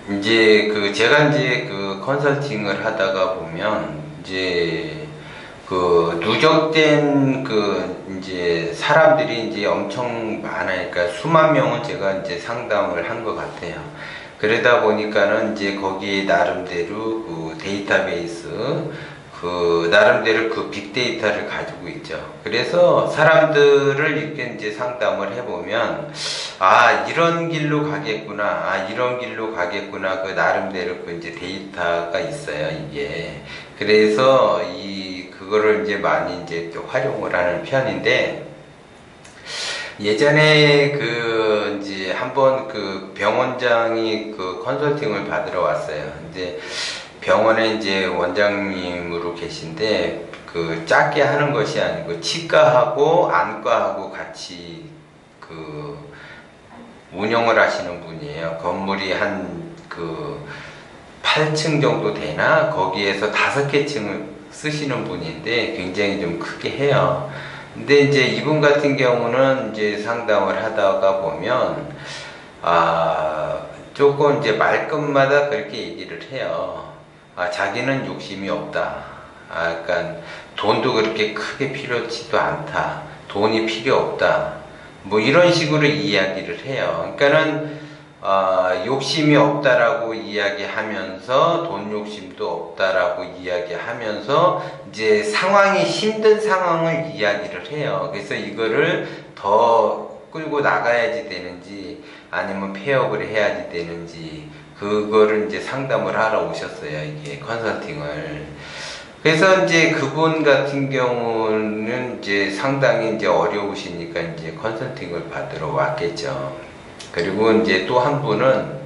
이제 제가 이제 컨설팅을 하다가 보면 이제 누적된 이제 사람들이 이제 엄청 많으니까 수만 명은 제가 이제 상담을 한 것 같아요. 그러다 보니까는 이제 거기에 나름대로 데이터베이스, 나름대로 빅데이터를 가지고 있죠. 그래서 사람들을 이렇게 이제 상담을 해보면, 이런 길로 가겠구나, 이런 길로 가겠구나, 나름대로 이제 데이터가 있어요, 이게. 그래서 그거를 이제 많이 이제 활용을 하는 편인데, 예전에 이제 한번 병원장이 컨설팅을 받으러 왔어요. 이제 병원에 이제 원장님으로 계신데 작게 하는 것이 아니고 치과하고 안과하고 같이 운영을 하시는 분이에요. 건물이 한 8층 정도 되나 거기에서 5개 층을 쓰시는 분인데 굉장히 좀 크게 해요. 근데 이제 이분 같은 경우는 이제 상담을 하다가 보면 조금 이제 말끝마다 그렇게 얘기를 해요. 자기는 욕심이 없다. 약간 돈도 그렇게 크게 필요치도 않다. 돈이 필요 없다. 뭐 이런 식으로 이야기를 해요. 그러니까는 욕심이 없다라고 이야기하면서 돈 욕심도 없다라고 이야기하면서 이제 상황이 힘든 상황을 이야기를 해요. 그래서 이거를 더 끌고 나가야지 되는지 아니면 폐업을 해야지 되는지 그거를 이제 상담을 하러 오셨어요. 이게 컨설팅을. 그래서 이제 그분 같은 경우는 이제 상당히 이제 어려우시니까 이제 컨설팅을 받으러 왔겠죠. 그리고 이제 또 한 분은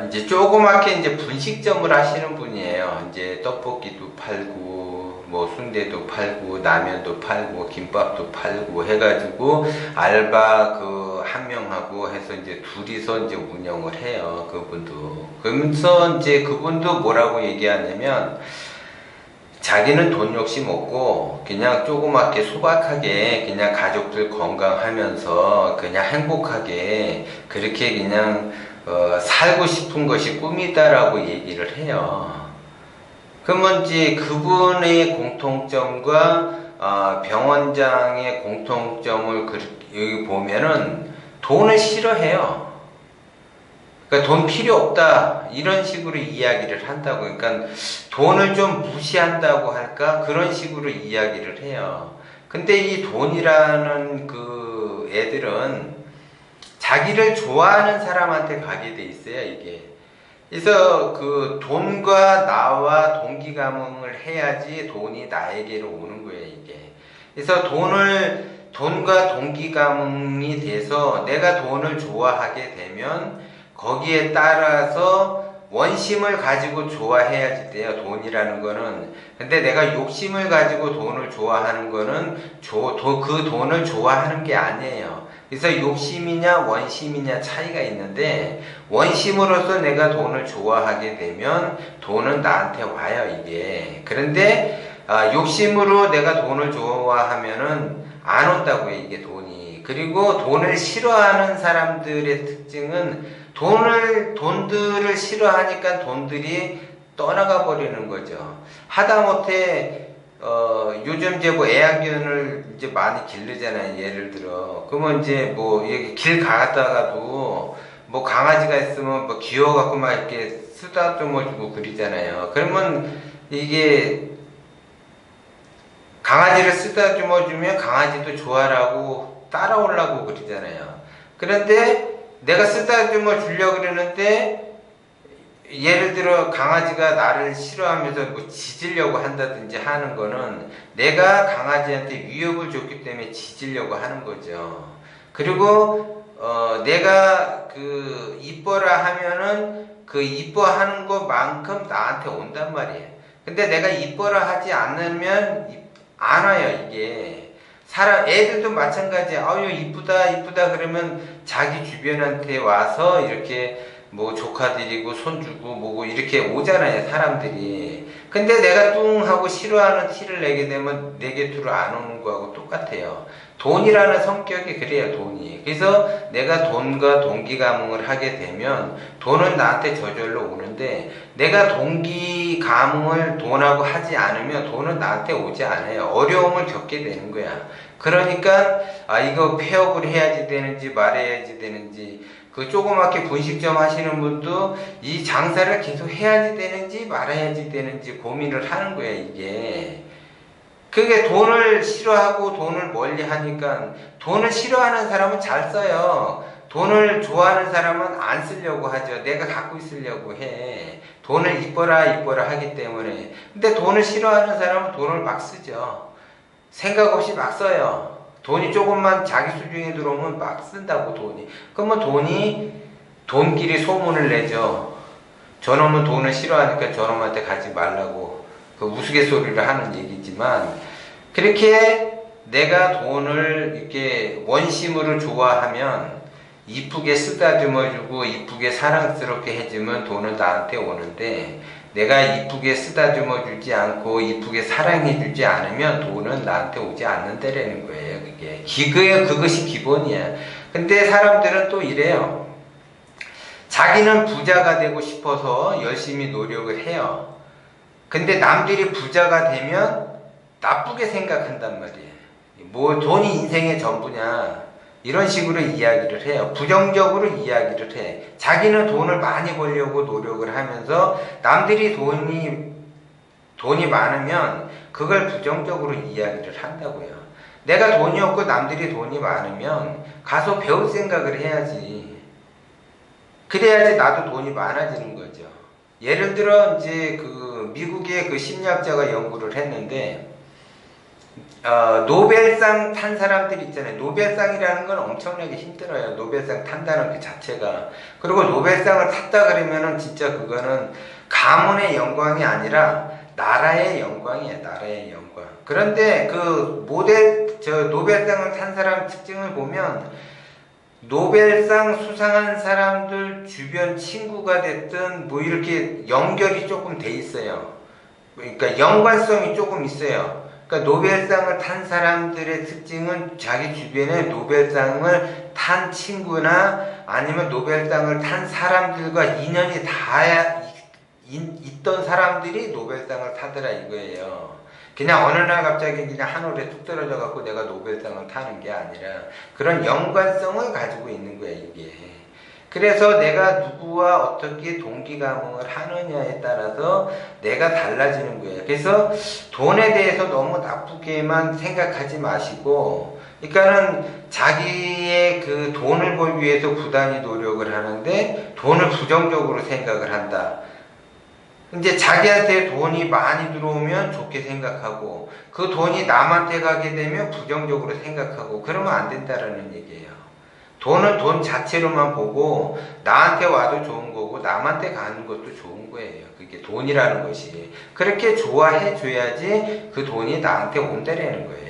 이제 조그맣게 이제 분식점을 하시는 분이에요. 이제 떡볶이도 팔고 뭐 순대도 팔고 라면도 팔고 김밥도 팔고 해가지고 알바 한 명하고 해서 이제 둘이서 이제 운영을 해요. 그분도. 그러면서 이제 그분도 뭐라고 얘기하냐면 자기는 돈 욕심 없고 그냥 조그맣게 소박하게 그냥 가족들 건강하면서 그냥 행복하게 그렇게 그냥 살고 싶은 것이 꿈이다라고 얘기를 해요. 그러면 이제 그분의 공통점과 병원장의 공통점을 여기 보면은 돈을 싫어해요. 그러니까 돈 필요 없다 이런 식으로 이야기를 한다고. 그러니까 돈을 좀 무시한다고 할까 그런 식으로 이야기를 해요. 근데 이 돈이라는 애들은 자기를 좋아하는 사람한테 가게 돼 있어요. 이게. 그래서 돈과 나와 동기감흥을 해야지 돈이 나에게로 오는 거예요. 이게. 그래서 돈과 동기감흥이 돼서 내가 돈을 좋아하게 되면 거기에 따라서 원심을 가지고 좋아해야지 돼요. 돈이라는 거는. 근데 내가 욕심을 가지고 돈을 좋아하는 거는 그 돈을 좋아하는 게 아니에요. 그래서 욕심이냐 원심이냐 차이가 있는데 원심으로서 내가 돈을 좋아하게 되면 돈은 나한테 와요. 이게. 그런데 욕심으로 내가 돈을 좋아하면은 안 온다고요. 이게 돈이. 그리고 돈을 싫어하는 사람들의 특징은 돈들을 싫어하니까 돈들이 떠나가 버리는 거죠. 하다못해 요즘 이제 뭐 애완견을 이제 많이 기르잖아요. 예를 들어. 그러면 이제 뭐 여기 길 가다가도 뭐 강아지가 있으면 뭐 귀여워갖고 막 이렇게 쓰다듬어주고 그러잖아요. 그러면 이게 강아지를 쓰다듬어주면 강아지도 좋아라고 따라오려고 그러잖아요. 그런데 내가 쓰다듬어 주려고 그러는데 예를 들어 강아지가 나를 싫어하면서 뭐 짖으려고 한다든지 하는 거는 내가 강아지한테 위협을 줬기 때문에 짖으려고 하는 거죠. 그리고 내가 이뻐라 하면은 이뻐하는 것만큼 나한테 온단 말이에요. 근데 내가 이뻐라 하지 않으면 안 와요. 이게. 애들도 마찬가지야. 아유 이쁘다 그러면 자기 주변한테 와서 이렇게 뭐 조카들이고 손주고 뭐고 이렇게 오잖아요. 사람들이. 근데 내가 뚱 하고 싫어하는 티를 내게 되면 내 곁으로 안 오는 거하고 똑같아요. 돈이라는 성격이 그래요, 돈이. 그래서 내가 돈과 동기감흥을 하게 되면 돈은 나한테 저절로 오는데, 내가 동기감흥을 돈하고 하지 않으면 돈은 나한테 오지 않아요. 어려움을 겪게 되는 거야. 그러니까 이거 폐업을 해야지 되는지 말아야지 되는지, 그 조그맣게 분식점 하시는 분도 이 장사를 계속 해야지 되는지 말아야지 되는지 고민을 하는 거야, 이게. 그게 돈을 싫어하고 돈을 멀리 하니까, 돈을 싫어하는 사람은 잘 써요. 돈을 좋아하는 사람은 안 쓰려고 하죠. 내가 갖고 있으려고 해. 돈을 이뻐라 하기 때문에. 근데 돈을 싫어하는 사람은 돈을 막 쓰죠. 생각 없이 막 써요. 돈이 조금만 자기 수중에 들어오면 막 쓴다고, 돈이. 그러면 돈끼리 소문을 내죠. 저놈은 돈을 싫어하니까 저놈한테 가지 말라고. 그 우스갯소리를 하는 얘기지만, 그렇게 내가 돈을 이렇게 원심으로 좋아하면 이쁘게 쓰다듬어주고 이쁘게 사랑스럽게 해주면 돈은 나한테 오는데, 내가 이쁘게 쓰다듬어주지 않고 이쁘게 사랑해주지 않으면 돈은 나한테 오지 않는다라는 거예요. 그것이 기본이야. 근데 사람들은 또 이래요. 자기는 부자가 되고 싶어서 열심히 노력을 해요. 근데 남들이 부자가 되면 나쁘게 생각한단 말이에요. 뭐 돈이 인생의 전부냐, 이런 식으로 이야기를 해요. 부정적으로 이야기를 해. 자기는 돈을 많이 벌려고 노력을 하면서 남들이 돈이 많으면 그걸 부정적으로 이야기를 한다고요. 내가 돈이 없고 남들이 돈이 많으면 가서 배울 생각을 해야지. 그래야지 나도 돈이 많아지는 거죠. 예를 들어 이제 미국의 그 심리학자가 연구를 했는데, 노벨상 탄 사람들 있잖아요. 노벨상이라는 건 엄청나게 힘들어요. 노벨상 탄다는 그 자체가. 그리고 노벨상을 탔다 그러면은 진짜 그거는 가문의 영광이 아니라 나라의 영광이에요. 나라의 영광. 그런데 노벨상을 탄 사람 특징을 보면, 노벨상 수상한 사람들 주변 친구가 됐든 뭐 이렇게 연결이 조금 돼 있어요. 그러니까 연관성이 조금 있어요. 그러니까 노벨상을 탄 사람들의 특징은 자기 주변에 노벨상을 탄 친구나 아니면 노벨상을 탄 사람들과 인연이 다 있던 사람들이 노벨상을 타더라 이거예요. 그냥 어느 날 갑자기 그냥 하늘에 뚝 떨어져 갖고 내가 노벨상을 타는 게 아니라 그런 연관성을 가지고 있는 거야, 이게. 그래서 내가 누구와 어떻게 동기감흥을 하느냐에 따라서 내가 달라지는 거예요. 그래서 돈에 대해서 너무 나쁘게만 생각하지 마시고, 그러니까는 자기의 그 돈을 벌기 위해서 부단히 노력을 하는데 돈을 부정적으로 생각을 한다. 이제 자기한테 돈이 많이 들어오면 좋게 생각하고, 그 돈이 남한테 가게 되면 부정적으로 생각하고, 그러면 안 된다라는 얘기예요. 돈은 돈 자체로만 보고 나한테 와도 좋은 거고 남한테 가는 것도 좋은 거예요. 그게 돈이라는 것이. 그렇게 좋아해 줘야지 그 돈이 나한테 온다라는 거예요.